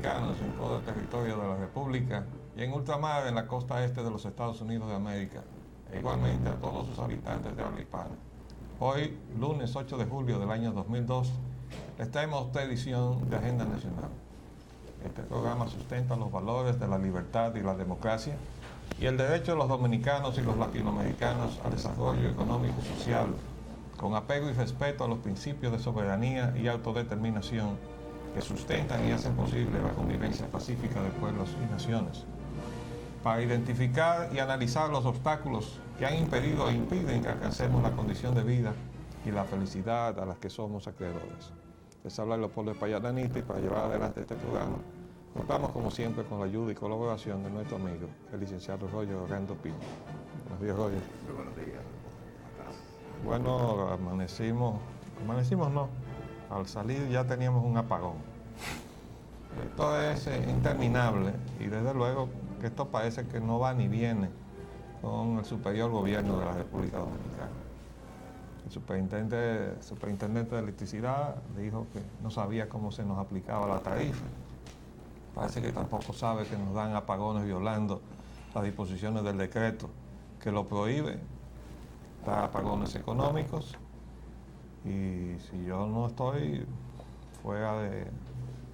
dominicanos en todo el territorio de la República y en ultramar en la costa este de los Estados Unidos de América, e igualmente a todos sus habitantes de habla hispana. Hoy, lunes 8 de julio del año 2002, les traemos esta edición de Agenda Nacional. Este programa sustenta los valores de la libertad y la democracia y el derecho de los dominicanos y los latinoamericanos al desarrollo económico y social, con apego y respeto a los principios de soberanía y autodeterminación que sustentan y hacen posible la convivencia pacífica de pueblos y naciones, para identificar y analizar los obstáculos que han impedido e impiden que alcancemos la condición de vida y la felicidad a las que somos acreedores. Les habla Leopoldo Espaillat-Danite, y para llevar adelante este programa contamos como siempre con la ayuda y colaboración de nuestro amigo, el licenciado Roger Orlando Pino. Buenos días, Roger. Muy buenos días. Bueno, amanecimos no, al salir ya teníamos un apagón. Esto es interminable y desde luego que esto parece que no va ni viene con el superior gobierno de la República Dominicana. El superintendente de electricidad dijo que no sabía cómo se nos aplicaba la tarifa. Parece que tampoco sabe que nos dan apagones violando las disposiciones del decreto que lo prohíbe, da apagones económicos, y si yo no estoy fuera de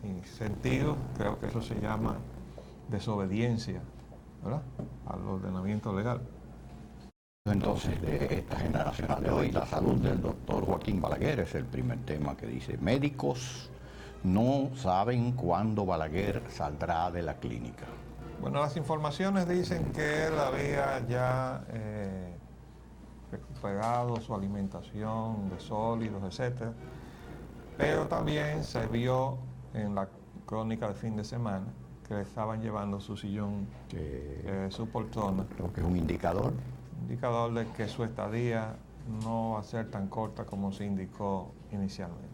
mi sentido, creo que eso se llama desobediencia, ¿verdad?, al ordenamiento legal. Entonces, de esta agenda nacional de hoy, la salud del doctor Joaquín Balaguer es el primer tema que dice: médicos no saben cuándo Balaguer saldrá de la clínica. Bueno, las informaciones dicen que él había ya recuperado su alimentación de sólidos, etc. Pero también se vio en la crónica de fin de semana que le estaban llevando su sillón, su poltrona. Creo que es un indicador De que su estadía no va a ser tan corta como se indicó inicialmente.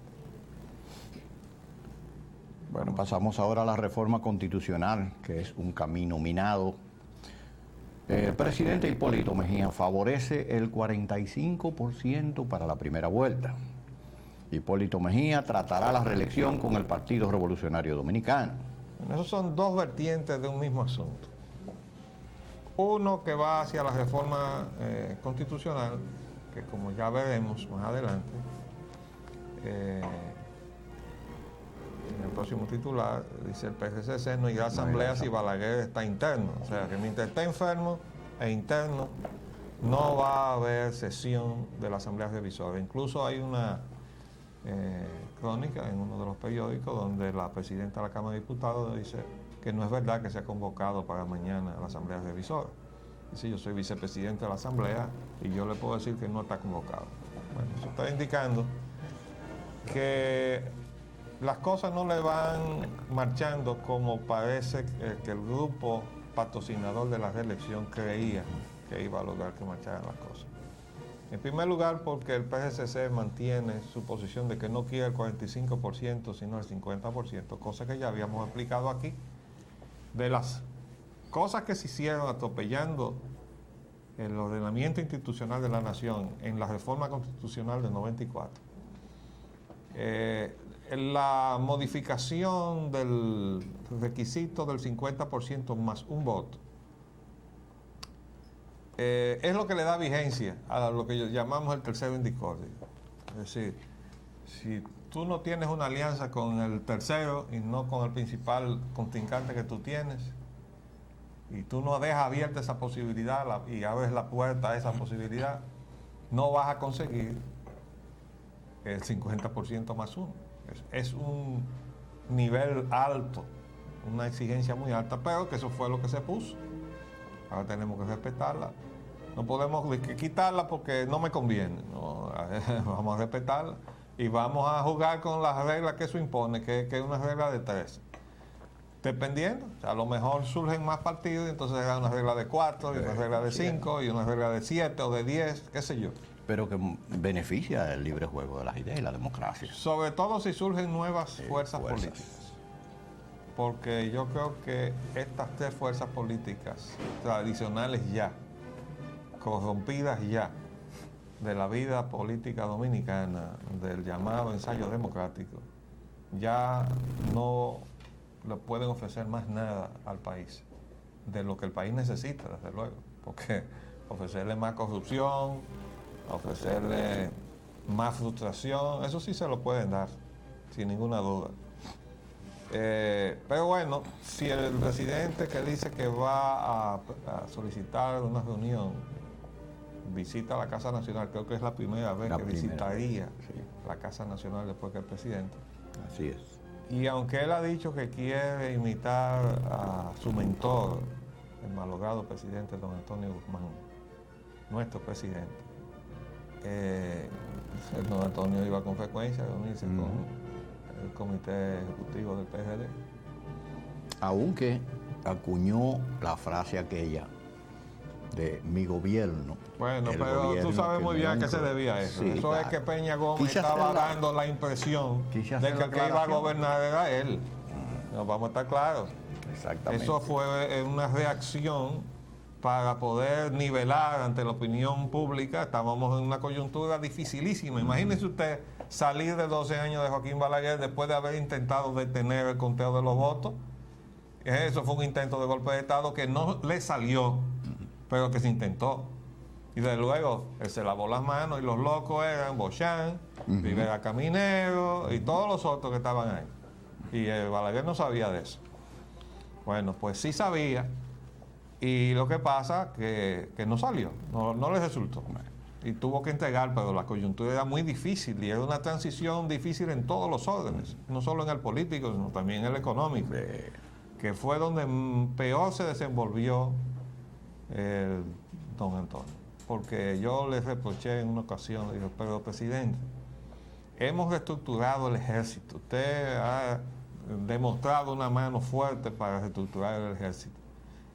Bueno, pasamos ahora a la reforma constitucional, que es un camino minado. El presidente Hipólito Mejía favorece el 45% para la primera vuelta. Hipólito Mejía tratará la reelección con el Partido Revolucionario Dominicano. Bueno, esos son dos vertientes de un mismo asunto. Uno que va hacia la reforma constitucional, que como ya veremos más adelante, en el próximo titular, dice: el PRCC no irá a asamblea si Balaguer está interno. O sea, que mientras esté enfermo e interno, no va a haber sesión de la Asamblea Revisora. Incluso hay una crónica en uno de los periódicos donde la presidenta de la Cámara de Diputados dice que no es verdad que se ha convocado para mañana a la Asamblea Revisora. Dice: yo soy vicepresidente de la Asamblea y yo le puedo decir que no está convocado. Bueno, eso está indicando que las cosas no le van marchando como parece que el grupo patrocinador de la reelección creía que iba a lograr que marcharan las cosas. En primer lugar, porque el PSC mantiene su posición de que no quiere el 45%, sino el 50%, cosa que ya habíamos explicado aquí. De las cosas que se hicieron atropellando el ordenamiento institucional de la nación en la reforma constitucional del 94, la modificación del requisito del 50% más un voto, es lo que le da vigencia a lo que llamamos el tercero in discordia. Es decir, si tú no tienes una alianza con el tercero y no con el principal contrincante que tú tienes, y tú no dejas abierta esa posibilidad y abres la puerta a esa posibilidad, no vas a conseguir el 50% más uno. Es un nivel alto, una exigencia muy alta, pero que eso fue lo que se puso. Ahora tenemos que respetarla. No podemos quitarla porque no me conviene, ¿no? Vamos a respetarla y vamos a jugar con las reglas que eso impone, que es una regla de 3. Dependiendo, o sea, a lo mejor surgen más partidos y entonces será una regla de 4, y una regla de 5, y una regla de 7 o de 10, qué sé yo. Pero que beneficia el libre juego de las ideas y la democracia. Sobre todo si surgen nuevas fuerzas políticas. Porque yo creo que estas 3 fuerzas políticas tradicionales ya, corrompidas ya, de la vida política dominicana, del llamado ensayo democrático, ya no le pueden ofrecer más nada al país de lo que el país necesita, desde luego, porque ofrecerle más corrupción, ofrecerle más frustración, eso sí se lo pueden dar, sin ninguna duda. Pero bueno, si el presidente que dice que va a solicitar una reunión, visita la Casa Nacional, creo que es la primera vez que visitaría la Casa Nacional después que el presidente. Así es. Y aunque él ha dicho que quiere imitar a su mentor, el malogrado presidente don Antonio Guzmán, nuestro presidente, don Antonio iba con frecuencia a reunirse con el comité ejecutivo del PRD. Aunque acuñó la frase aquella de mi gobierno. Bueno, pero tú sabes muy bien a qué se debía eso. Sí, eso claro. es que Peña Gómez estaba dando la impresión de que el que iba a gobernar era él. Nos vamos a estar claros. Exactamente. Eso fue una reacción para poder nivelar ante la opinión pública. Estábamos en una coyuntura dificilísima. Imagínese usted salir de 12 años de Joaquín Balaguer después de haber intentado detener el conteo de los votos. Eso fue un intento de golpe de Estado que no le salió, pero que se intentó. Y desde luego, él se lavó las manos y los locos eran Bochán, Rivera Caminero y todos los otros que estaban ahí. Y Balaguer no sabía de eso. Bueno, pues sí sabía. Y lo que pasa que no salió, no le resultó. Y tuvo que entregar, pero la coyuntura era muy difícil y era una transición difícil en todos los órdenes, no solo en el político, sino también en el económico, que fue donde peor se desenvolvió don Antonio. Porque yo le reproché en una ocasión, le dije, pero presidente, hemos reestructurado el ejército, usted ha demostrado una mano fuerte para reestructurar el ejército.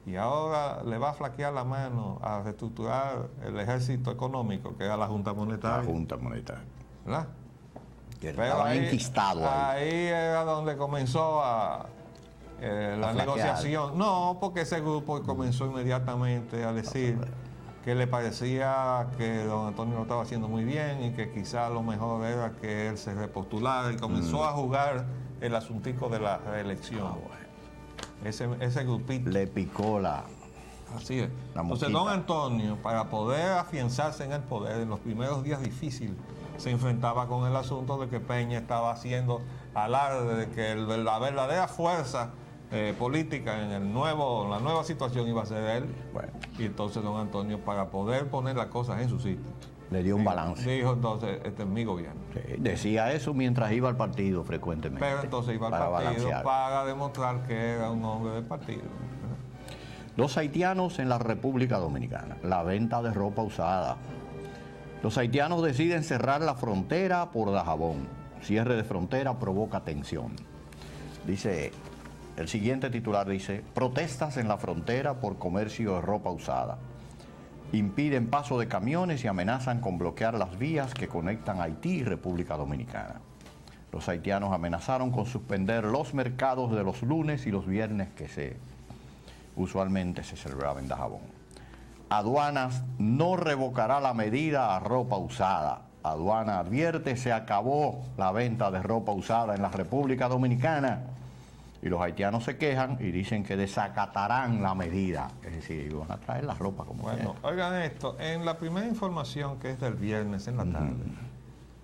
Y ahora le va a flaquear la mano a reestructurar el ejército económico, que era la Junta Monetaria. La Junta Monetaria. ¿Verdad? Que estaba enquistado ahí. Ahí era donde comenzó la negociación. No, porque ese grupo comenzó inmediatamente a decir que le parecía que don Antonio lo estaba haciendo muy bien y que quizá lo mejor era que él se repostulara y comenzó a jugar el asuntico de la reelección. Ese grupito. Le picó la... Así es. La Entonces, don Antonio, para poder afianzarse en el poder, en los primeros días difíciles, se enfrentaba con el asunto de que Peña estaba haciendo alarde de que la verdadera fuerza política en la nueva situación iba a ser él. Bueno. Y entonces don Antonio, para poder poner las cosas en su sitio, Le dio un balance. dijo entonces, este es mi gobierno. Sí, decía eso mientras iba al partido frecuentemente. Pero entonces iba al partido balancear. para demostrar que era un hombre del partido. Los haitianos en la República Dominicana, la venta de ropa usada. Los haitianos deciden cerrar la frontera por Dajabón. Cierre de frontera provoca tensión. Dice, el siguiente titular dice, protestas en la frontera por comercio de ropa usada. Impiden paso de camiones y amenazan con bloquear las vías que conectan Haití y República Dominicana. Los haitianos amenazaron con suspender los mercados de los lunes y los viernes que usualmente se celebraban en Dajabón. Aduanas no revocará la medida a ropa usada. Aduana advierte, se acabó la venta de ropa usada en la República Dominicana. Y los haitianos se quejan y dicen que desacatarán la medida. Es decir, van a traer la ropa como Bueno, oigan esto, en la primera información que es del viernes en la tarde,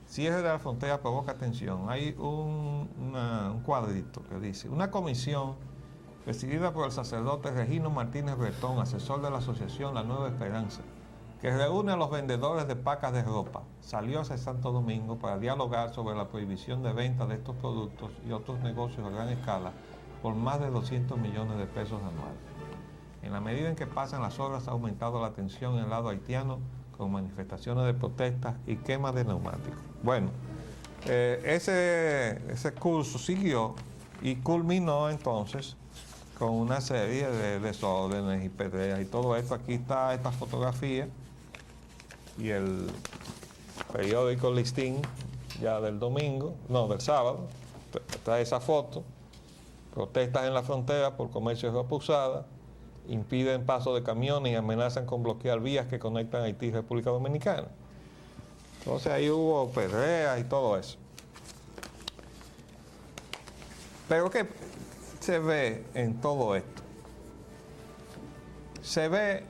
cierre de la frontera provoca tensión. Hay un cuadrito que dice, una comisión presidida por el sacerdote Regino Martínez Bretón, asesor de la asociación La Nueva Esperanza, que reúne a los vendedores de pacas de ropa, salió hacia Santo Domingo para dialogar sobre la prohibición de venta de estos productos y otros negocios a gran escala por más de 200 millones de pesos anuales. En la medida en que pasan las horas ha aumentado la tensión en el lado haitiano con manifestaciones de protestas y quemas de neumáticos. Bueno, ese curso siguió y culminó entonces con una serie de desórdenes y peleas y todo esto. Aquí está esta fotografía y el periódico Listín ya del sábado, trae esa foto. Protestas en la frontera por comercio de ropa usada, impiden paso de camiones y amenazan con bloquear vías que conectan Haití y República Dominicana. Entonces ahí hubo peleas y todo eso. Pero que se ve en todo esto? Se ve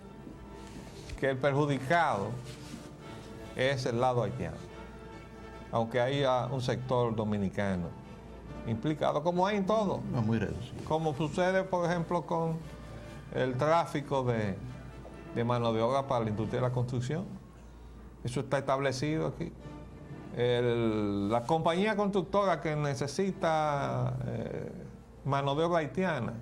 que el perjudicado es el lado haitiano, aunque haya un sector dominicano implicado, como hay en todo. No es muy reducido. Como sucede, por ejemplo, con el tráfico de mano de obra para la industria de la construcción. Eso está establecido aquí. La compañía constructora que necesita mano de obra haitiana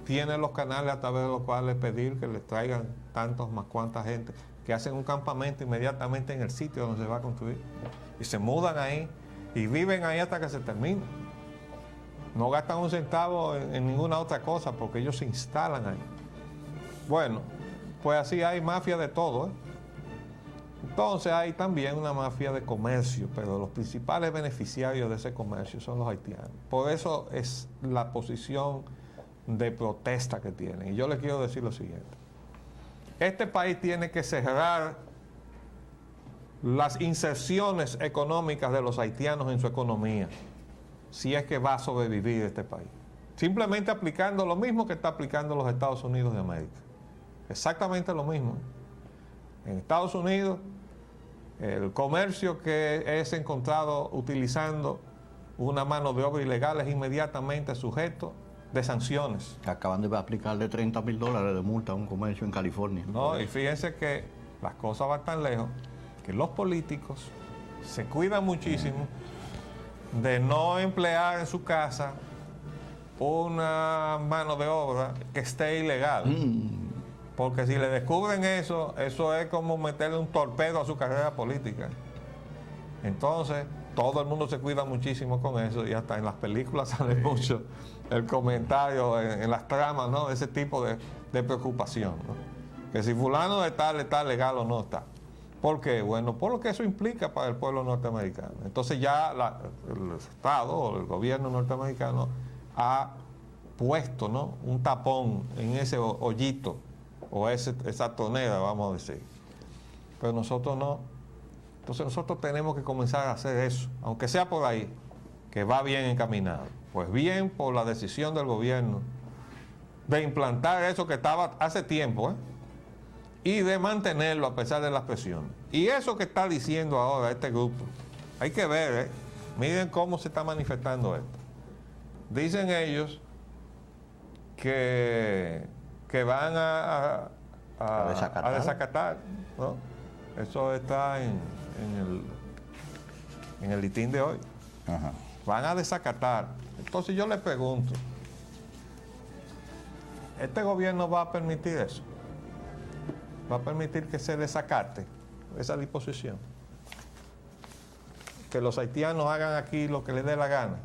tiene los canales a través de los cuales pedir que les traigan tantos más cuantas gente, que hacen un campamento inmediatamente en el sitio donde se va a construir. Y se mudan ahí y viven ahí hasta que se termina. No gastan un centavo en ninguna otra cosa porque ellos se instalan ahí. Bueno, pues así hay mafia de todo, ¿eh? Entonces hay también una mafia de comercio, pero los principales beneficiarios de ese comercio son los haitianos. Por eso es la posición de protesta que tienen. Y yo les quiero decir lo siguiente. Este país tiene que cerrar las inserciones económicas de los haitianos en su economía, si es que va a sobrevivir este país. Simplemente aplicando lo mismo que está aplicando los Estados Unidos de América. Exactamente lo mismo. En Estados Unidos, el comercio que es encontrado utilizando una mano de obra ilegal es inmediatamente sujeto de sanciones. Acaban de aplicarle $30,000 de multa a un comercio en California. No, y fíjense que las cosas van tan lejos que los políticos se cuidan muchísimo de no emplear en su casa una mano de obra que esté ilegal. Porque si le descubren eso, eso es como meterle un torpedo a su carrera política. Entonces, todo el mundo se cuida muchísimo con eso y hasta en las películas sale mucho el comentario en las tramas, ¿no? Ese tipo de preocupación, ¿no? Que si fulano de tal está legal o no está. ¿Por qué? Bueno, por lo que eso implica para el pueblo norteamericano. Entonces ya el Estado o el gobierno norteamericano ha puesto, ¿no?, un tapón en ese hoyito o esa tonera, vamos a decir. Pero nosotros no. Entonces nosotros tenemos que comenzar a hacer eso, aunque sea por ahí, que va bien encaminado. Pues bien por la decisión del gobierno de implantar eso que estaba hace tiempo, y de mantenerlo a pesar de las presiones. Y eso que está diciendo ahora este grupo, hay que ver, miren cómo se está manifestando esto. Dicen ellos que van a desacatar, ¿no? Eso está en el litín de hoy. Ajá. Van a desacatar. Entonces yo les pregunto, ¿este gobierno va a permitir eso? ¿Va a permitir que se desacate esa disposición? Que los haitianos hagan aquí lo que les dé la gana.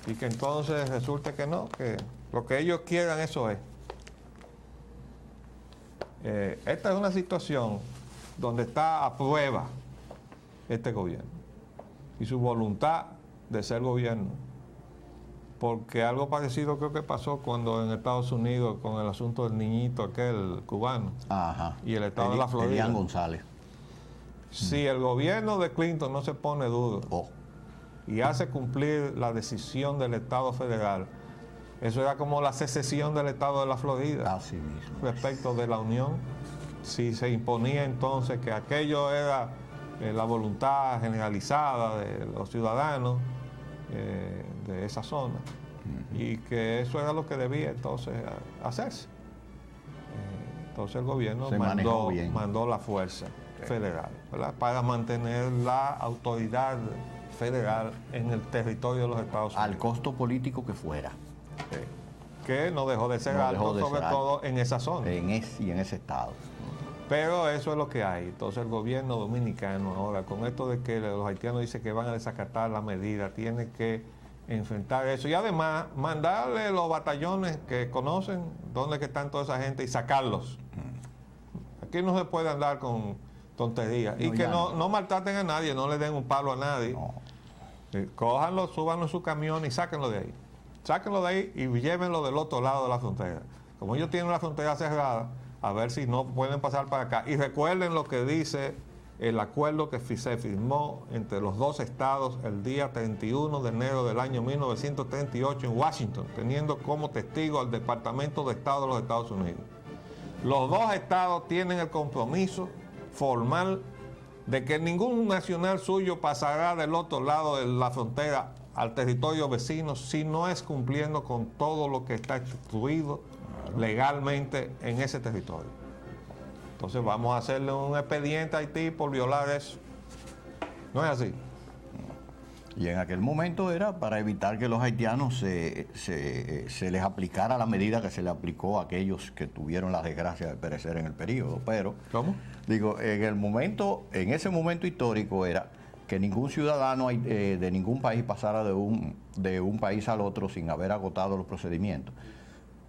Y que entonces resulte que no, que lo que ellos quieran eso es. Esta es una situación donde está a prueba este gobierno y su voluntad de ser gobierno, porque algo parecido creo que pasó cuando en Estados Unidos con el asunto del niñito aquel cubano. Ajá. Y el estado de la Florida. Elian González. Si el gobierno de Clinton no se pone duro y hace cumplir la decisión del Estado federal, eso era como la secesión del estado de la Florida. Así mismo. Respecto de la Unión, si se imponía entonces que aquello era la voluntad generalizada de los ciudadanos de esa zona, y que eso era lo que debía entonces hacerse. Entonces el gobierno mandó la fuerza federal, ¿verdad?, para mantener la autoridad federal en el territorio de los Estados Unidos. Al costo político que fuera. Que no dejó de ser alto, sobre todo en esa zona. Y en ese estado. Pero eso es lo que hay. Entonces el gobierno dominicano ahora, con esto de que los haitianos dicen que van a desacatar la medida, tiene que enfrentar eso. Y además, mandarle los batallones que conocen dónde que están toda esa gente y sacarlos. Aquí no se puede andar con tonterías. Y que no maltraten a nadie, no le den un palo a nadie. No. Cójanlo, súbanlo en su camión y sáquenlo de ahí. Sáquenlo de ahí y llévenlo del otro lado de la frontera. Como ellos tienen la frontera cerrada, a ver si no pueden pasar para acá. Y recuerden lo que dice el acuerdo que se firmó entre los dos estados el día 31 de enero del año 1938 en Washington, teniendo como testigo al Departamento de Estado de los Estados Unidos. Los dos estados tienen el compromiso formal de que ningún nacional suyo pasará del otro lado de la frontera al territorio vecino si no es cumpliendo con todo lo que está instituido legalmente en ese territorio. Entonces vamos a hacerle un expediente a Haití por violar eso. ¿No es así? Y en aquel momento era para evitar que los haitianos se les aplicara la medida que se le aplicó a aquellos que tuvieron la desgracia de perecer en el periodo. Pero, ¿cómo? Digo, en ese momento histórico era que ningún ciudadano de ningún país pasara de un país al otro sin haber agotado los procedimientos.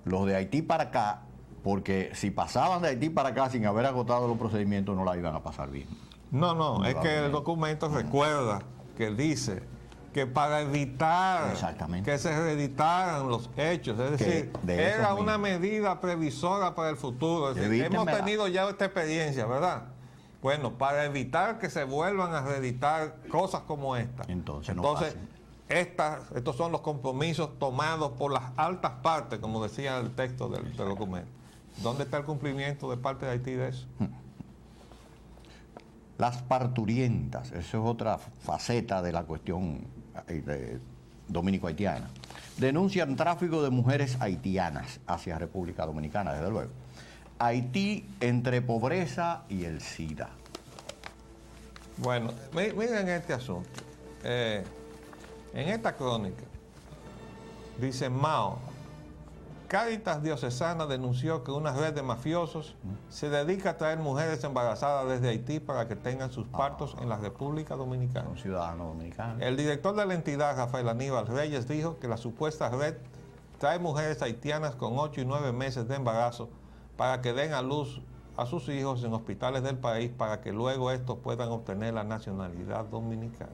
Los de Haití para acá, porque si pasaban de Haití para acá sin haber agotado los procedimientos no la iban a pasar bien. No, es que el documento recuerda que dice que para evitar que se reeditaran los hechos, es decir, era una medida previsora para el futuro. Es decir, hemos tenido ya esta experiencia, ¿verdad? Bueno, para evitar que se vuelvan a reeditar cosas como esta. Entonces estos son los compromisos tomados por las altas partes, como decía el texto del documento. ¿Dónde está el cumplimiento de parte de Haití de eso? Las parturientas, eso es otra faceta de la cuestión dominico-haitiana. Denuncian tráfico de mujeres haitianas hacia República Dominicana, desde luego. Haití entre pobreza y el SIDA. Bueno, miren este asunto. En esta crónica dice Mao, Cáritas Diocesana denunció que una red de mafiosos se dedica a traer mujeres embarazadas desde Haití para que tengan sus partos en la República Dominicana. Un ciudadano dominicano. El director de la entidad, Rafael Aníbal Reyes, dijo que la supuesta red trae mujeres haitianas con 8 y 9 meses de embarazo para que den a luz a sus hijos en hospitales del país para que luego estos puedan obtener la nacionalidad dominicana.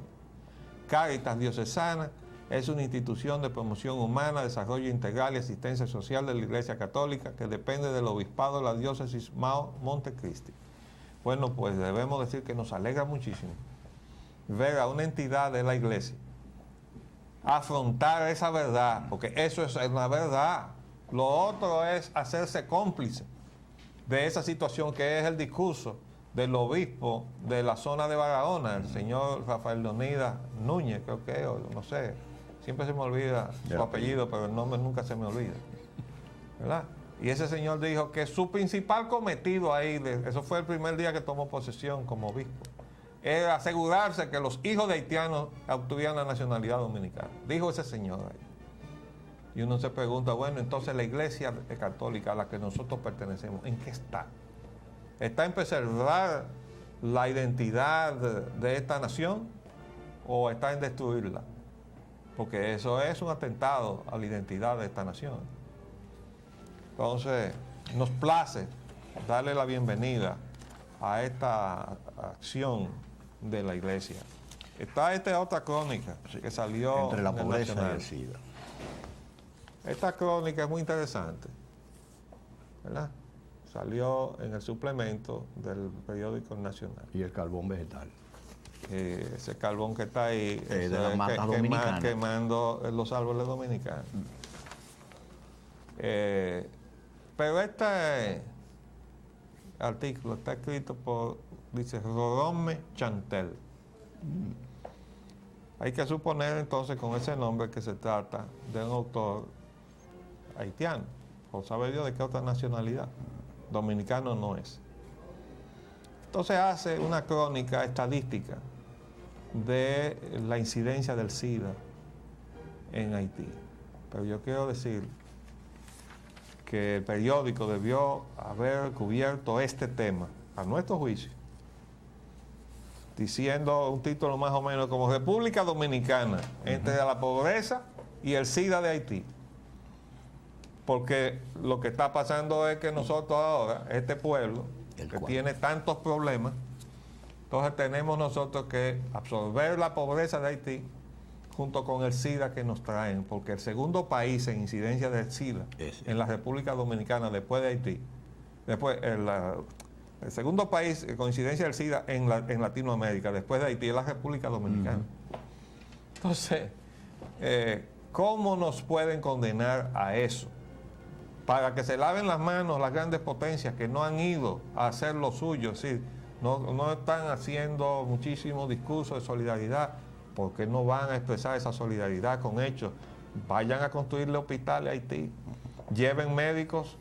Cáritas Diocesana es una institución de promoción humana, desarrollo integral y asistencia social de la Iglesia Católica que depende del Obispado de la Diócesis Mao Montecristi. Bueno, pues debemos decir que nos alegra muchísimo ver a una entidad de la Iglesia afrontar esa verdad, porque eso es una verdad. Lo otro es hacerse cómplice de esa situación que es el discurso del obispo de la zona de Barahona, el señor Rafael Leonidas Núñez, creo que, o no sé, siempre se me olvida su apellido, pero el nombre nunca se me olvida, ¿verdad? Y ese señor dijo que su principal cometido ahí, eso fue el primer día que tomó posesión como obispo, era asegurarse que los hijos de haitianos obtuvieran la nacionalidad dominicana. Dijo ese señor ahí. Y uno se pregunta, bueno, entonces la Iglesia Católica a la que nosotros pertenecemos, ¿en qué está? ¿Está en preservar la identidad de esta nación o está en destruirla? Porque eso es un atentado a la identidad de esta nación. Entonces, nos place darle la bienvenida a esta acción de la Iglesia. Está esta otra crónica que salió entre la pobreza Nacional. y el SIDA. Esta crónica es muy interesante, ¿verdad? Salió en el suplemento del periódico Nacional. Y el carbón vegetal. Ese carbón que está ahí, de las matas dominicanas. Quemando los árboles dominicanos. Pero este artículo está escrito por, dice, Rodome Chantel. Hay que suponer entonces con ese nombre que se trata de un autor haitiano, o sabe Dios de qué otra nacionalidad, dominicano no es. Entonces hace una crónica estadística de la incidencia del SIDA en Haití. Pero yo quiero decir que el periódico debió haber cubierto este tema, a nuestro juicio, diciendo un título más o menos como República Dominicana entre la pobreza y el SIDA de Haití. Porque lo que está pasando es que nosotros ahora, este pueblo, que tiene tantos problemas, entonces tenemos nosotros que absorber la pobreza de Haití junto con el SIDA que nos traen, porque el segundo país en incidencia del SIDA en la República Dominicana después de Haití, después El segundo país, coincidencia del SIDA en Latinoamérica, después de Haití, es la República Dominicana. Entonces, ¿cómo nos pueden condenar a eso? Para que se laven las manos las grandes potencias que no han ido a hacer lo suyo, ¿sí? No están haciendo muchísimos discursos de solidaridad, porque no van a expresar esa solidaridad con hechos. Vayan a construirle hospitales a Haití, lleven médicos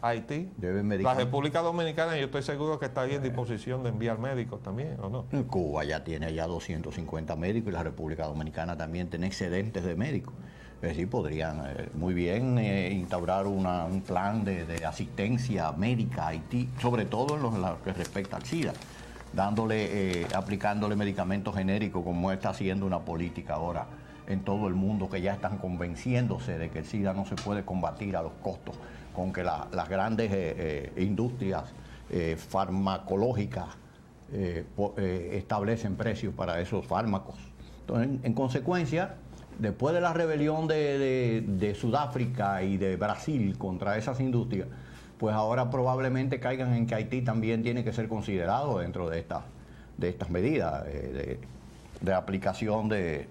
a Haití. La República Dominicana, yo estoy seguro que está ahí en disposición de enviar médicos también, ¿o no? Cuba ya tiene 250 médicos y la República Dominicana también tiene excedentes de médicos. Es decir, podrían muy bien instaurar un plan de asistencia médica a Haití, sobre todo en lo que respecta al SIDA, aplicándole medicamentos genéricos, como está haciendo una política ahora en todo el mundo, que ya están convenciéndose de que el SIDA no se puede combatir a los costos con que las grandes industrias farmacológicas establecen precios para esos fármacos. Entonces, en consecuencia, después de la rebelión de Sudáfrica y de Brasil contra esas industrias, pues ahora probablemente caigan en que Haití también tiene que ser considerado dentro de estas medidas de aplicación de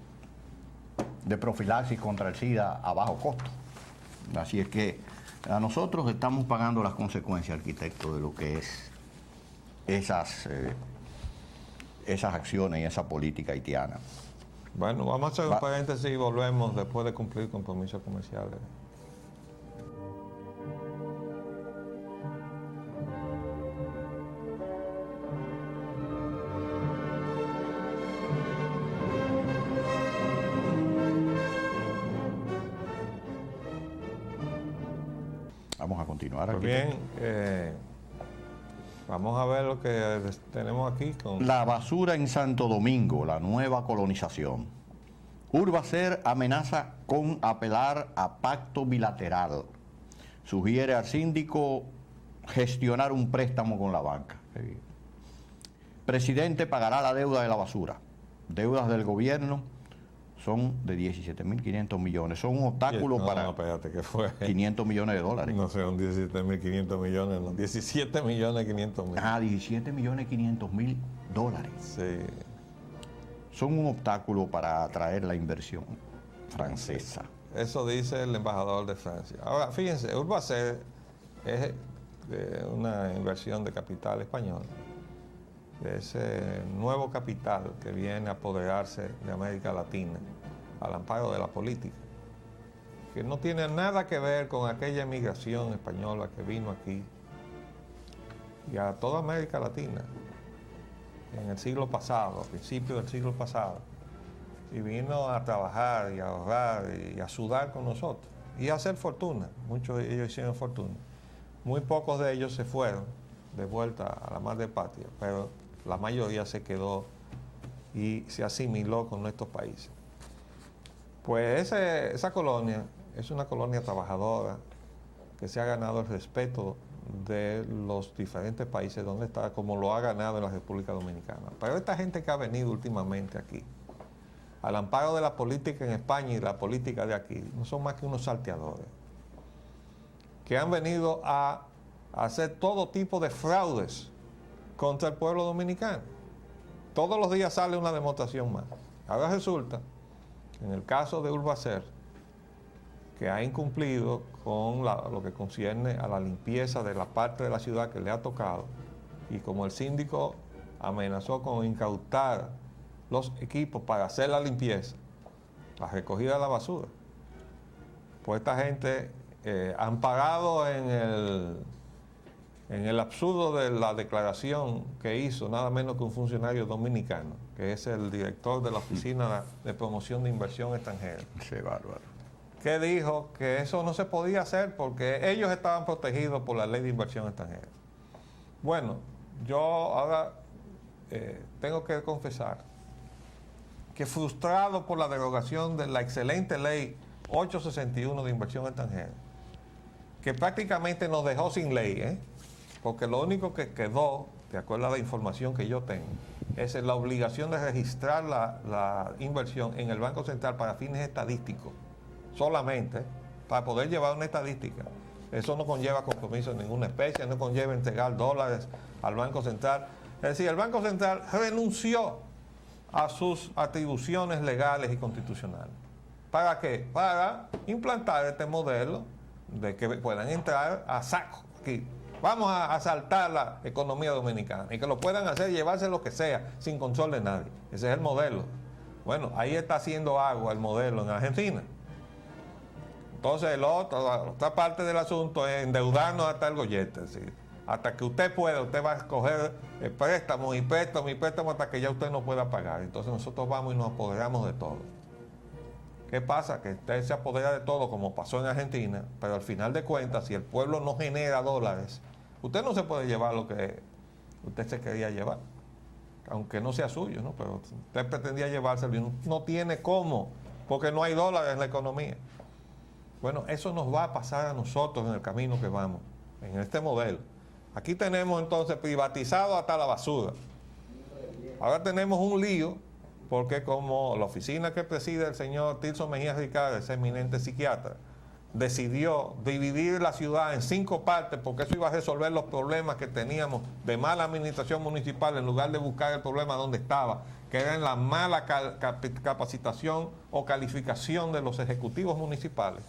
profilaxis contra el SIDA a bajo costo. Así es que a nosotros estamos pagando las consecuencias, arquitecto, de lo que es esas acciones y esa política haitiana. Bueno, vamos a hacer un paréntesis y volvemos después de cumplir compromisos comerciales. Vamos a continuar aquí. Pues bien, vamos a ver lo que tenemos aquí con... La basura en Santo Domingo, la nueva colonización. Urbacer amenaza con apelar a pacto bilateral. Sugiere al síndico gestionar un préstamo con la banca. Presidente pagará la deuda de la basura. Deudas del gobierno son de 17.500 millones. Son un obstáculo para... No, espérate, ¿qué fue? 500 millones de dólares. No son 17.500 millones, no, 17.500.000. Ah, 17.500.000 dólares. Sí. Son un obstáculo para atraer la inversión francesa. Eso dice el embajador de Francia. Ahora, fíjense, Urbacer es una inversión de capital español, de ese nuevo capital que viene a apoderarse de América Latina al amparo de la política, que no tiene nada que ver con aquella emigración española que vino aquí y a toda América Latina en el siglo pasado, a principios del siglo pasado, y vino a trabajar y a ahorrar y a sudar con nosotros y a hacer fortuna. Muchos de ellos hicieron fortuna. Muy pocos de ellos se fueron de vuelta a la madre patria, pero la mayoría se quedó y se asimiló con nuestros países. Pues esa colonia es una colonia trabajadora que se ha ganado el respeto de los diferentes países donde está, como lo ha ganado en la República Dominicana. Pero esta gente que ha venido últimamente aquí, al amparo de la política en España y la política de aquí, no son más que unos salteadores, que han venido a hacer todo tipo de fraudes contra el pueblo dominicano. Todos los días sale una demostración más. Ahora resulta, en el caso de Urbacer, que ha incumplido con lo que concierne a la limpieza de la parte de la ciudad que le ha tocado, y como el síndico amenazó con incautar los equipos para hacer la limpieza, la recogida de la basura, pues esta gente han pagado en el absurdo de la declaración que hizo nada menos que un funcionario dominicano, que es el director de la Oficina de Promoción de Inversión Extranjera. Sí, bárbaro. Que dijo que eso no se podía hacer porque ellos estaban protegidos por la Ley de Inversión Extranjera. Bueno, yo ahora tengo que confesar que, frustrado por la derogación de la excelente Ley 861 de Inversión Extranjera, que prácticamente nos dejó sin ley, porque lo único que quedó, de acuerdo a la información que yo tengo, es la obligación de registrar la inversión en el Banco Central para fines estadísticos, solamente para poder llevar una estadística Eso no conlleva compromiso de ninguna especie, no conlleva entregar dólares al Banco Central. Es decir, el Banco Central renunció a sus atribuciones legales y constitucionales. ¿Para qué? Para implantar este modelo de que puedan entrar a saco aquí. Vamos a asaltar la economía dominicana y que lo puedan hacer, llevarse lo que sea, sin control de nadie. Ese es el modelo. Bueno, ahí está haciendo agua el modelo en Argentina. Entonces la otra parte del asunto es endeudarnos hasta el gollete. ¿Sí? Hasta que usted pueda, usted va a escoger préstamos y préstamos hasta que ya usted no pueda pagar. Entonces nosotros vamos y nos apoderamos de todo. ¿Qué pasa? Que usted se apodera de todo como pasó en Argentina, pero al final de cuentas, si el pueblo no genera dólares, usted no se puede llevar lo que usted se quería llevar, aunque no sea suyo, ¿no? Pero usted pretendía llevárselo y no tiene cómo, porque no hay dólares en la economía. Bueno, eso nos va a pasar a nosotros en el camino que vamos, en este modelo. Aquí tenemos entonces privatizado hasta la basura. Ahora tenemos un lío, porque como la oficina que preside el señor Tirso Mejía Ricard, ese eminente psiquiatra, decidió dividir la ciudad en 5 partes, porque eso iba a resolver los problemas que teníamos de mala administración municipal, en lugar de buscar el problema donde estaba, que era en la mala capacitación o calificación de los ejecutivos municipales.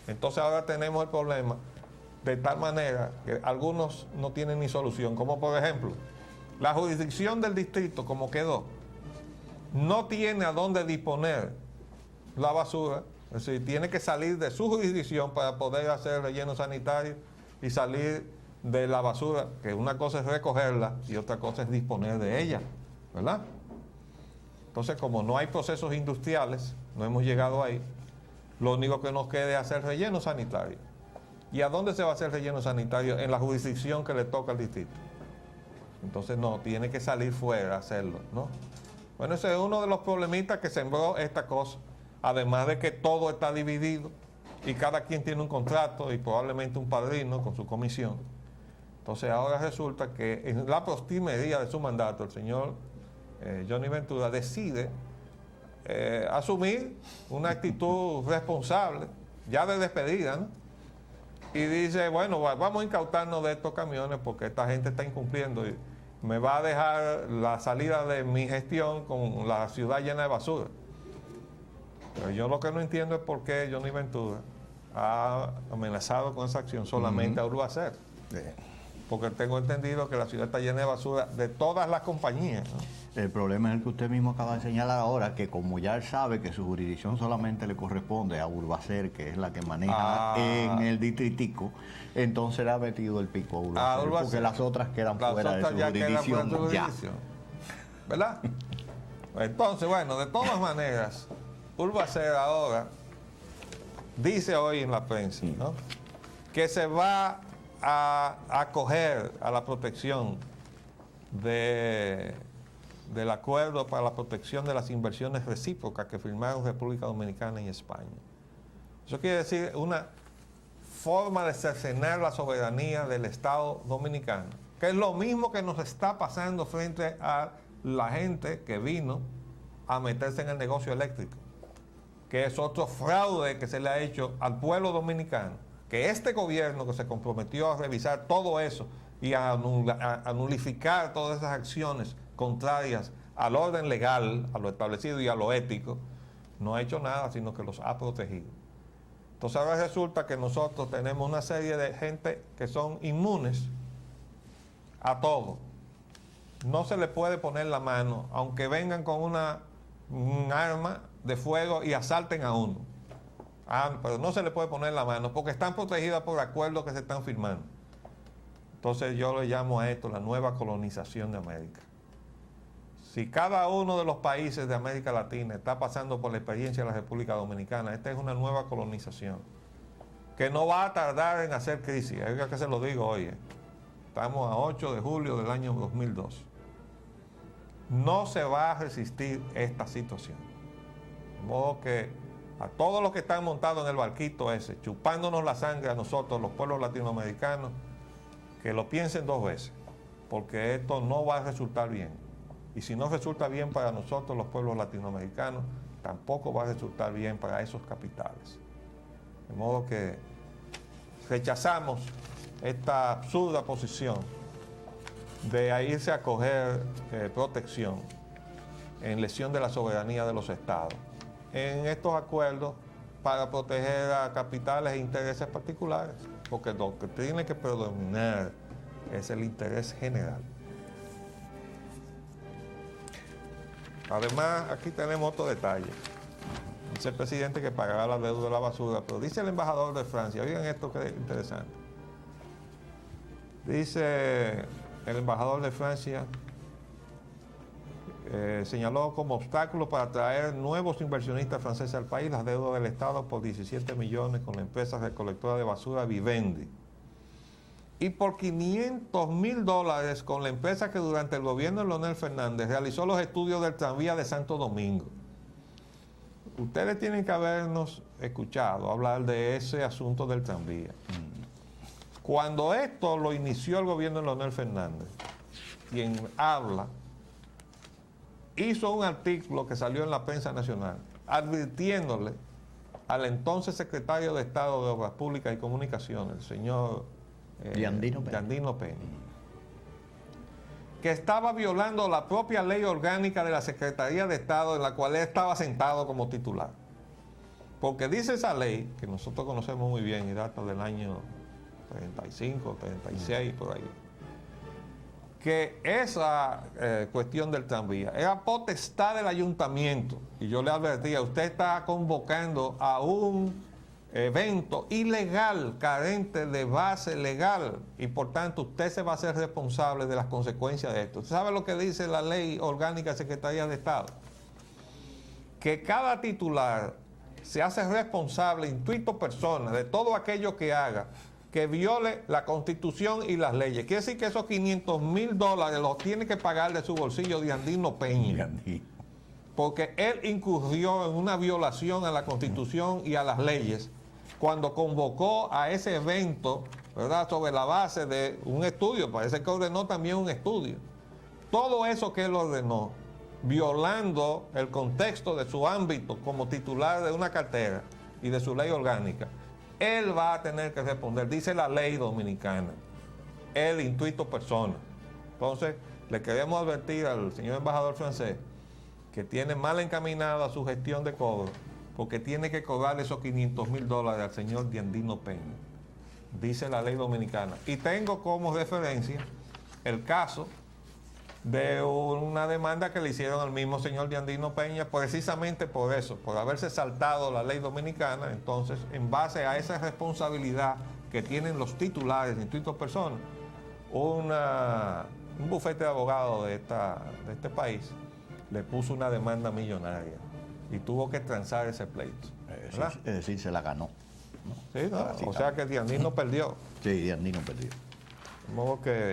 Entonces ahora tenemos el problema de tal manera que algunos no tienen ni solución, como por ejemplo, la jurisdicción del distrito, como quedó, no tiene a dónde disponer la basura, es decir, tiene que salir de su jurisdicción para poder hacer relleno sanitario y salir de la basura, que una cosa es recogerla y otra cosa es disponer de ella, ¿verdad? Entonces, como no hay procesos industriales, no hemos llegado ahí, lo único que nos queda es hacer relleno sanitario. ¿Y a dónde se va a hacer relleno sanitario? En la jurisdicción que le toca al distrito. Entonces, no, tiene que salir fuera a hacerlo, ¿no? Bueno, ese es uno de los problemitas que sembró esta cosa. Además de que todo está dividido y cada quien tiene un contrato y probablemente un padrino con su comisión. Entonces, ahora resulta que en la postrimería de su mandato, el señor Johnny Ventura decide asumir una actitud responsable, ya de despedida, ¿no? Y dice, bueno, vamos a incautarnos de estos camiones porque esta gente está incumpliendo y me va a dejar la salida de mi gestión con la ciudad llena de basura. Pero yo lo que no entiendo es por qué Johnny Ventura ha amenazado con esa acción solamente a Urbacer. Porque tengo entendido que la ciudad está llena de basura de todas las compañías, ¿no? El problema es el que usted mismo acaba de señalar ahora, que como ya él sabe que su jurisdicción solamente le corresponde a Urbacer, que es la que maneja en el distritico, entonces le ha metido el pico a Urbacer, porque las otras quedan fuera de su jurisdicción. Ya. ¿Verdad? Entonces, bueno, de todas maneras, Urbacer ahora dice hoy en la prensa, ¿no?, que se va a acoger a la protección del acuerdo para la protección de las inversiones recíprocas que firmaron República Dominicana y España. Eso quiere decir una forma de cercenar la soberanía del Estado dominicano, que es lo mismo que nos está pasando frente a la gente que vino a meterse en el negocio eléctrico, que es otro fraude que se le ha hecho al pueblo dominicano, que este gobierno que se comprometió a revisar todo eso y a nulificar todas esas acciones contrarias al orden legal, a lo establecido y a lo ético, no ha hecho nada, sino que los ha protegido. Entonces ahora resulta que nosotros tenemos una serie de gente que son inmunes a todo. No se le puede poner la mano, aunque vengan con un arma de fuego y asalten a uno. Pero no se le puede poner la mano porque están protegidas por acuerdos que se están firmando. Entonces yo le llamo a esto la nueva colonización de América. Si cada uno de los países de América Latina está pasando por la experiencia de la República Dominicana, esta es una nueva colonización que no va a tardar en hacer crisis. Es que se lo digo hoy. Estamos a 8 de julio del año 2002. No se va a resistir esta situación. De modo que a todos los que están montados en el barquito ese, chupándonos la sangre a nosotros, los pueblos latinoamericanos, que lo piensen 2 veces, porque esto no va a resultar bien. Y si no resulta bien para nosotros, los pueblos latinoamericanos, tampoco va a resultar bien para esos capitales. De modo que rechazamos esta absurda posición de irse a coger protección en lesión de la soberanía de los estados en estos acuerdos para proteger a capitales e intereses particulares, porque lo que tiene que predominar es el interés general. Además, aquí tenemos otro detalle. Dice el presidente que pagará la deuda de la basura, pero dice el embajador de Francia, oigan esto que es interesante. Dice el embajador de Francia, señaló como obstáculo para atraer nuevos inversionistas franceses al país las deudas del Estado por 17 millones con la empresa recolectora de basura Vivendi y por $500,000 con la empresa que durante el gobierno de Leonel Fernández realizó los estudios del tranvía de Santo Domingo. Ustedes tienen que habernos escuchado hablar de ese asunto del tranvía. Cuando esto lo inició el gobierno de Leonel Fernández, quien habla, hizo un artículo que salió en la prensa nacional advirtiéndole al entonces secretario de Estado de Obras Públicas y Comunicaciones, el señor Yandino Peña, que estaba violando la propia ley orgánica de la Secretaría de Estado en la cual él estaba sentado como titular. Porque dice esa ley, que nosotros conocemos muy bien y data del año 35, 36, por ahí, que esa cuestión del tranvía era potestad del ayuntamiento. Y yo le advertía, usted está convocando a un evento ilegal, carente de base legal, y por tanto usted se va a hacer responsable de las consecuencias de esto. ¿Usted sabe lo que dice la ley orgánica de Secretaría de Estado? Que cada titular se hace responsable, intuito persona, de todo aquello que haga que viole la Constitución y las leyes. Quiere decir que esos $500,000 los tiene que pagar de su bolsillo Yandino Peña. Porque él incurrió en una violación a la Constitución y a las leyes cuando convocó a ese evento, ¿verdad?, sobre la base de un estudio. Parece que ordenó también un estudio. Todo eso que él ordenó, violando el contexto de su ámbito como titular de una cartera y de su ley orgánica, él va a tener que responder, dice la ley dominicana, el intuito persona. Entonces, le queremos advertir al señor embajador francés que tiene mal encaminada su gestión de cobro, porque tiene que cobrar esos $500,000 al señor Yandino Peña, dice la ley dominicana. Y tengo como referencia el caso de una demanda que le hicieron al mismo señor Yandino Peña, precisamente por eso, por haberse saltado la ley dominicana. Entonces, en base a esa responsabilidad que tienen los titulares de intuitos personas, un bufete de abogados de este país le puso una demanda millonaria y tuvo que transar ese pleito. Es decir, se la ganó. ¿No? Sí, no, o sea que Yandino perdió. Sí, Yandino perdió.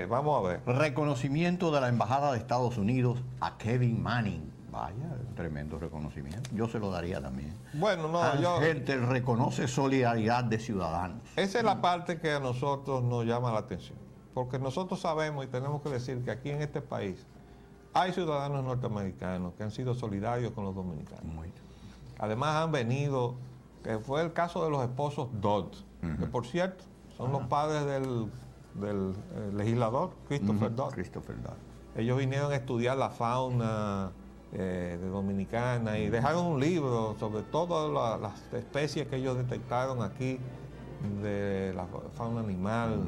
Vamos a ver. Reconocimiento de la Embajada de Estados Unidos a Kevin Manning. Vaya, tremendo reconocimiento. Yo se lo daría también. Bueno, no, Hertel reconoce solidaridad de ciudadanos. Esa es la parte que a nosotros nos llama la atención. Porque nosotros sabemos y tenemos que decir que aquí en este país hay ciudadanos norteamericanos que han sido solidarios con los dominicanos. Además han venido, que fue el caso de los esposos Dodd, que por cierto son los padres del legislador Christopher Dodd. Ellos vinieron a estudiar la fauna de dominicana y dejaron un libro sobre todas las especies que ellos detectaron aquí de la fauna animal.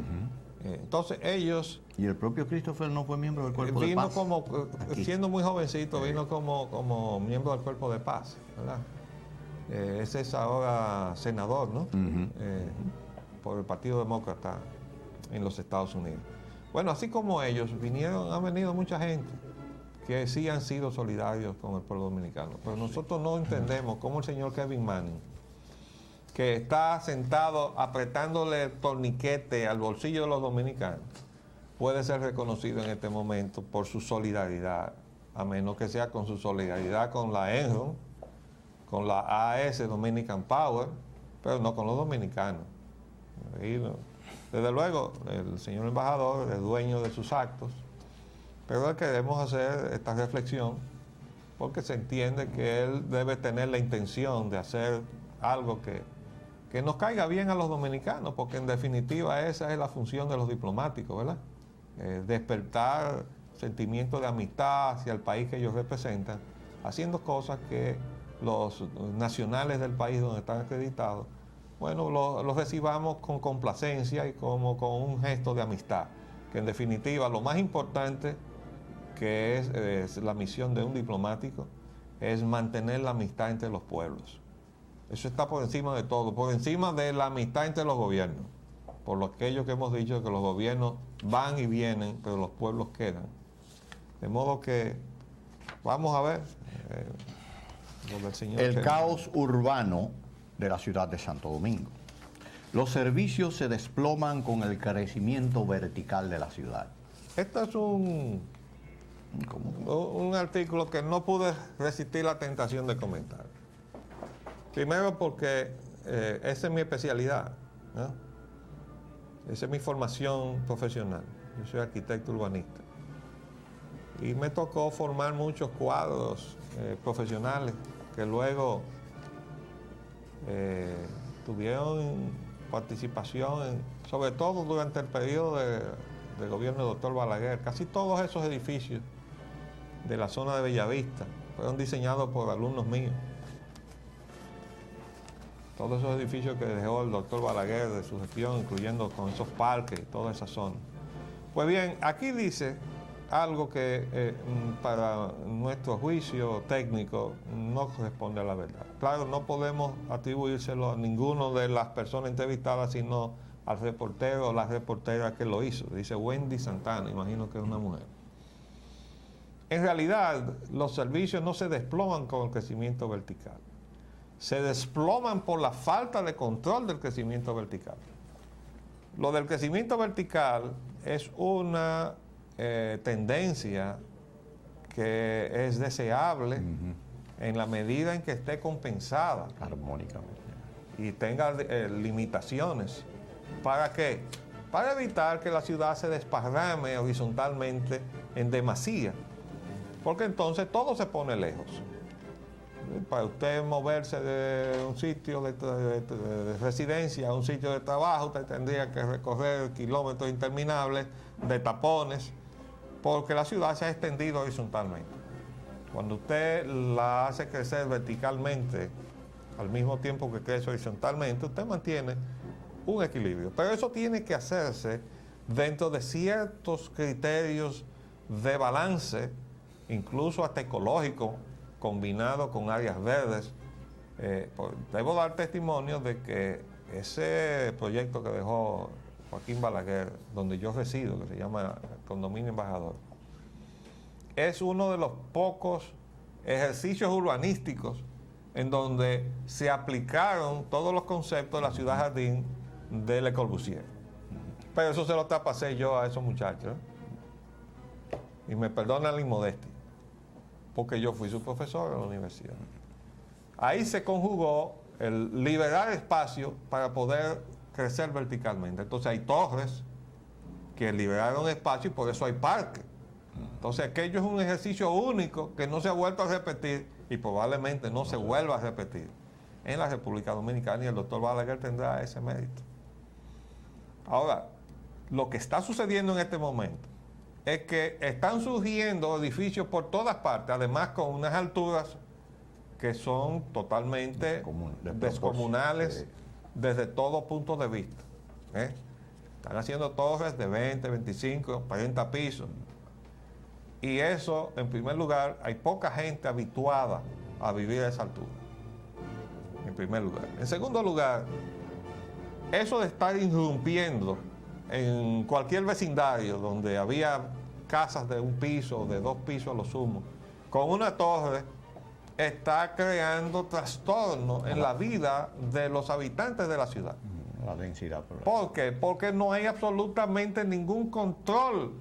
Entonces ellos... Y el propio Christopher no fue miembro del Cuerpo de Paz. Vino como, siendo muy jovencito, vino como miembro del Cuerpo de Paz, ¿verdad? Ese es ahora senador, ¿no? Por el Partido Demócrata en los Estados Unidos. Bueno, así como ellos han venido mucha gente que sí han sido solidarios con el pueblo dominicano, pero nosotros no entendemos cómo el señor Kevin Manning, que está sentado apretándole el torniquete al bolsillo de los dominicanos, puede ser reconocido en este momento por su solidaridad, a menos que sea con su solidaridad con la Enron, con la AS Dominican Power, pero no con los dominicanos. Desde luego, el señor embajador es dueño de sus actos, pero queremos hacer esta reflexión porque se entiende que él debe tener la intención de hacer algo que que nos caiga bien a los dominicanos, porque en definitiva esa es la función de los diplomáticos, ¿verdad? Despertar sentimientos de amistad hacia el país que ellos representan, haciendo cosas que los nacionales del país donde están acreditados, bueno, los recibamos con complacencia y como con un gesto de amistad, que en definitiva lo más importante que es la misión de un diplomático es mantener la amistad entre los pueblos. Eso está por encima de todo, por encima de la amistad entre los gobiernos, por lo aquello que hemos dicho, que los gobiernos van y vienen, pero los pueblos quedan. De modo que vamos a ver lo del señor. El caos urbano de la ciudad de Santo Domingo. Los servicios se desploman con el crecimiento vertical de la ciudad. Este es un artículo que no pude resistir la tentación de comentar. Primero porque esa es mi especialidad, ¿no? Esa es mi formación profesional. Yo soy arquitecto urbanista. Y me tocó formar muchos cuadros profesionales que luego tuvieron participación, sobre todo durante el periodo del gobierno del doctor Balaguer. Casi todos esos edificios de la zona de Bellavista fueron diseñados por alumnos míos. Todos esos edificios que dejó el doctor Balaguer de su gestión, incluyendo con esos parques y toda esa zona. Pues bien, aquí dice algo que para nuestro juicio técnico no corresponde a la verdad. Claro, no podemos atribuírselo a ninguno de las personas entrevistadas, sino al reportero o la reportera que lo hizo. Dice Wendy Santana, imagino que es una mujer. En realidad, los servicios no se desploman con el crecimiento vertical. Se desploman por la falta de control del crecimiento vertical. Lo del crecimiento vertical es una tendencia que es deseable en la medida en que esté compensada Armónicamente. y tenga limitaciones. ¿Para qué? Para evitar que la ciudad se desparrame horizontalmente en demasía, porque entonces todo se pone lejos. Para usted moverse de un sitio de residencia a un sitio de trabajo, usted tendría que recorrer kilómetros interminables de tapones, porque la ciudad se ha extendido horizontalmente. Cuando usted la hace crecer verticalmente, al mismo tiempo que crece horizontalmente, usted mantiene un equilibrio. Pero eso tiene que hacerse dentro de ciertos criterios de balance, incluso hasta ecológico, combinado con áreas verdes. Debo dar testimonio de que ese proyecto que dejó Joaquín Balaguer, donde yo resido, que se llama Condominio Embajador, es uno de los pocos ejercicios urbanísticos en donde se aplicaron todos los conceptos de la ciudad jardín de Le Corbusier. Pero eso se lo tapasé yo a esos muchachos, ¿eh? Y me perdonan la inmodestia, porque yo fui su profesor en la universidad. Ahí se conjugó el liberar espacio para poder crecer verticalmente. Entonces hay torres que liberaron espacio y por eso hay parques. Entonces aquello es un ejercicio único que no se ha vuelto a repetir y probablemente no se vuelva a repetir en la República Dominicana, y el doctor Balaguer tendrá ese mérito. Ahora, lo que está sucediendo en este momento es que están surgiendo edificios por todas partes, además con unas alturas que son totalmente descomunales desde todo punto de vista. Están haciendo torres de 20, 25, 40 pisos. Y eso, en primer lugar, hay poca gente habituada a vivir a esa altura. En primer lugar. En segundo lugar, eso de estar irrumpiendo en cualquier vecindario donde había casas de un piso o de 2 pisos a lo sumo, con una torre, está creando trastorno en la vida de los habitantes de la ciudad. La densidad. ¿Por qué? Porque no hay absolutamente ningún control.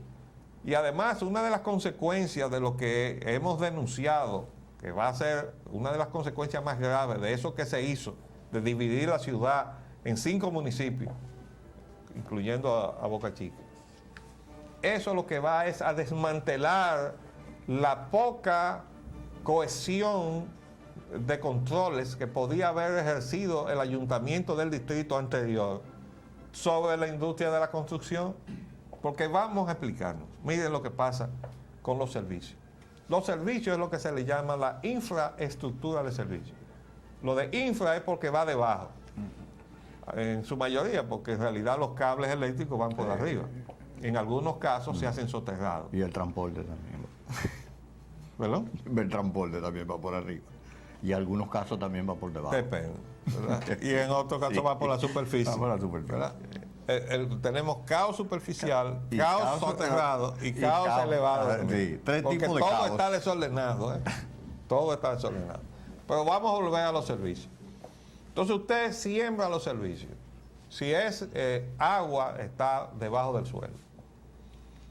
Y además, una de las consecuencias de lo que hemos denunciado, que va a ser una de las consecuencias más graves de eso que se hizo, de dividir la ciudad en 5 municipios, incluyendo a Boca Chica. Eso lo que va es a desmantelar la poca cohesión de controles que podía haber ejercido el ayuntamiento del distrito anterior sobre la industria de la construcción? Porque vamos a explicarnos. Miren lo que pasa con los servicios. Los servicios es lo que se le llama la infraestructura de servicios. Lo de infra es porque va debajo, en su mayoría, porque en realidad los cables eléctricos van por arriba. En algunos casos se hacen soterrados. Y el transporte también. ¿Verdad? El transporte también va por arriba. Y en algunos casos también va por debajo. Depende, ¿verdad? Y en otros casos va por la superficie. Va por la superficie. ¿Verdad? Tenemos caos superficial, Y caos soterrado y caos elevado. Sí, tres porque tipos de todo caos. está desordenado, ¿eh? Todo está desordenado. Pero vamos a volver a los servicios. Entonces usted siembra los servicios. Si es agua, está debajo del suelo.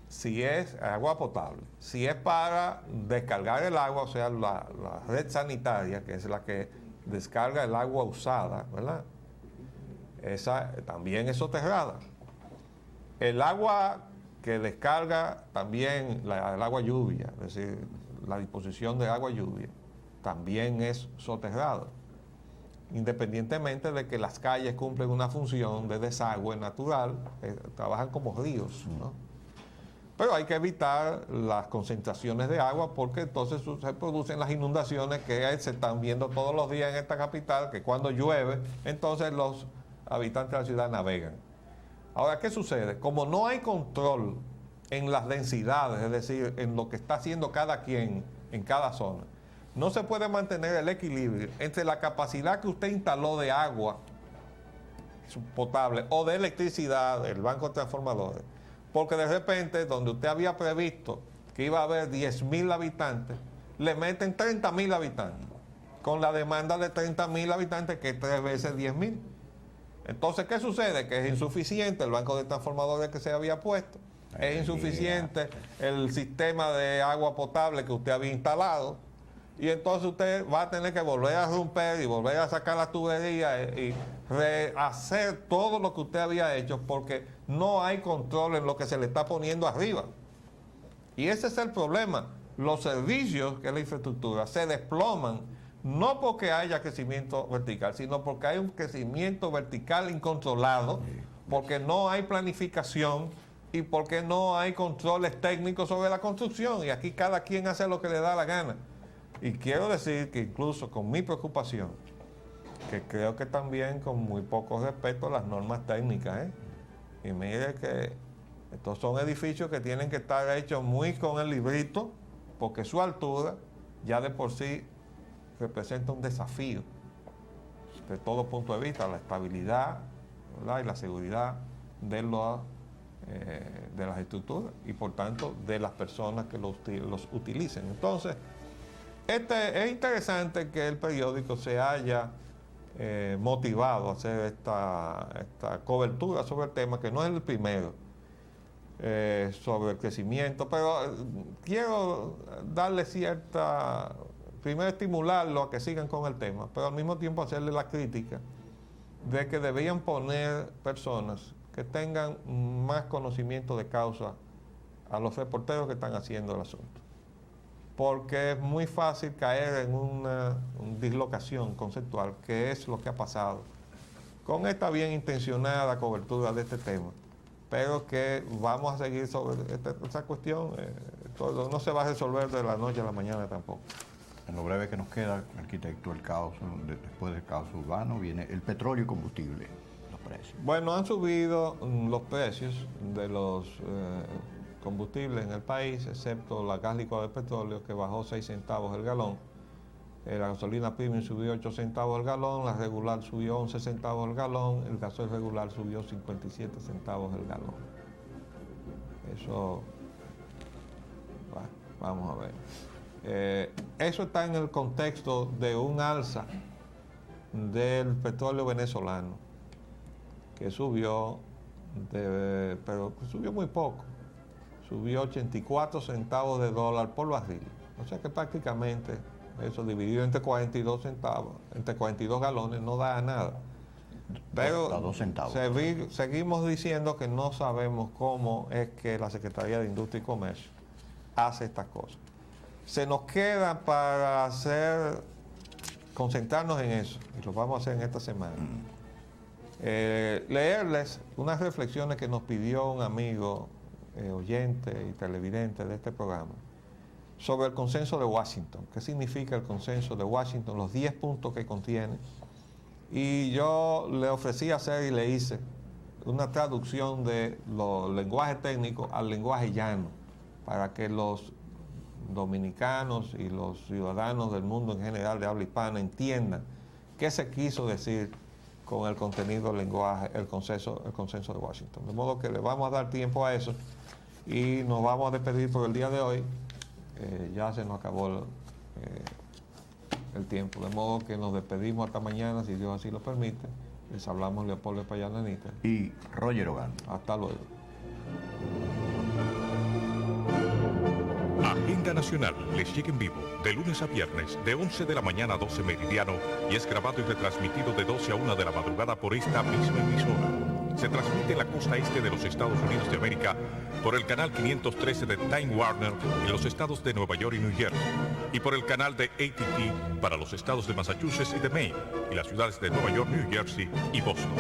Si es agua potable, si es para descargar el agua, o sea, la red sanitaria, que es la que descarga el agua usada, ¿verdad? Esa también es soterrada. El agua que descarga también, el agua lluvia, es decir, la disposición de agua lluvia, también es soterrada. Independientemente de que las calles cumplen una función de desagüe natural, trabajan como ríos, ¿no? Pero hay que evitar las concentraciones de agua porque entonces se producen las inundaciones que se están viendo todos los días en esta capital, que cuando llueve, entonces los habitantes de la ciudad navegan. Ahora, ¿qué sucede? Como no hay control en las densidades, es decir, en lo que está haciendo cada quien en cada zona, no se puede mantener el equilibrio entre la capacidad que usted instaló de agua potable o de electricidad, el banco de transformadores, porque de repente, donde usted había previsto que iba a haber 10.000 habitantes, le meten 30.000 habitantes, con la demanda de 30.000 habitantes, que es 3 veces 10.000. Entonces, ¿qué sucede? Que es insuficiente el banco de transformadores que se había puesto, es insuficiente el sistema de agua potable que usted había instalado, y entonces usted va a tener que volver a romper y volver a sacar la tubería y rehacer todo lo que usted había hecho porque no hay control en lo que se le está poniendo arriba. Y ese es el problema. Los servicios, que es la infraestructura, se desploman no porque haya crecimiento vertical, sino porque hay un crecimiento vertical incontrolado, porque no hay planificación y porque no hay controles técnicos sobre la construcción. Y aquí cada quien hace lo que le da la gana. Y quiero decir que incluso con mi preocupación, que creo que también con muy poco respeto a las normas técnicas, ¿eh? Y mire que estos son edificios que tienen que estar hechos muy con el librito, porque su altura ya de por sí representa un desafío de todo punto de vista, la estabilidad, ¿verdad? Y la seguridad de las estructuras y por tanto de las personas que los utilicen. Entonces, es interesante que el periódico se haya motivado a hacer esta cobertura sobre el tema, que no es el primero, sobre el crecimiento, pero quiero darle primero estimularlo a que sigan con el tema, pero al mismo tiempo hacerle la crítica de que debían poner personas que tengan más conocimiento de causa a los reporteros que están haciendo el asunto. Porque es muy fácil caer en una dislocación conceptual, que es lo que ha pasado con esta bien intencionada cobertura de este tema, pero que vamos a seguir sobre esta cuestión. Todo no se va a resolver de la noche a la mañana tampoco. En lo breve que nos queda, arquitecto, el caos, después del caos urbano, viene el petróleo y combustible, los precios. Bueno, han subido los precios de los combustibles en el país, excepto la gas licuada de petróleo, que bajó 6 centavos el galón. La gasolina premium subió 8 centavos el galón, la regular subió 11 centavos el galón, el gasoil regular subió 57 centavos el galón. Eso, bueno, vamos a ver. Eso está en el contexto de un alza del petróleo venezolano, que subió, pero subió muy poco. Subió 84 centavos de dólar por barril. O sea que prácticamente eso dividido entre 42 centavos, entre 42 galones, no da nada. Pero 2 centavos. Seguimos diciendo que no sabemos cómo es que la Secretaría de Industria y Comercio hace estas cosas. Se nos queda para hacer concentrarnos en eso, y lo vamos a hacer en esta semana. Leerles unas reflexiones que nos pidió un amigo oyente y televidente de este programa sobre el consenso de Washington. ¿Qué significa el consenso de Washington? Los 10 puntos que contiene. Y yo le ofrecí hacer y le hice una traducción de los lenguajes técnicos al lenguaje llano, para que los dominicanos y los ciudadanos del mundo en general de habla hispana entiendan qué se quiso decir con el contenido del lenguaje, el consenso de Washington. De modo que le vamos a dar tiempo a eso y nos vamos a despedir por el día de hoy. Ya se nos acabó el tiempo, de modo que nos despedimos hasta mañana, si Dios así lo permite. Les hablamos Leopoldo Payananita y Roger Hogan. Hasta luego. Agenda Nacional les llega en vivo de lunes a viernes de 11 de la mañana a 12 meridiano y es grabado y retransmitido de 12 a 1 de la madrugada por esta misma emisora. Se transmite en la costa este de los Estados Unidos de América por el canal 513 de Time Warner en los estados de Nueva York y New Jersey y por el canal de AT&T para los estados de Massachusetts y de Maine y las ciudades de Nueva York, New Jersey y Boston.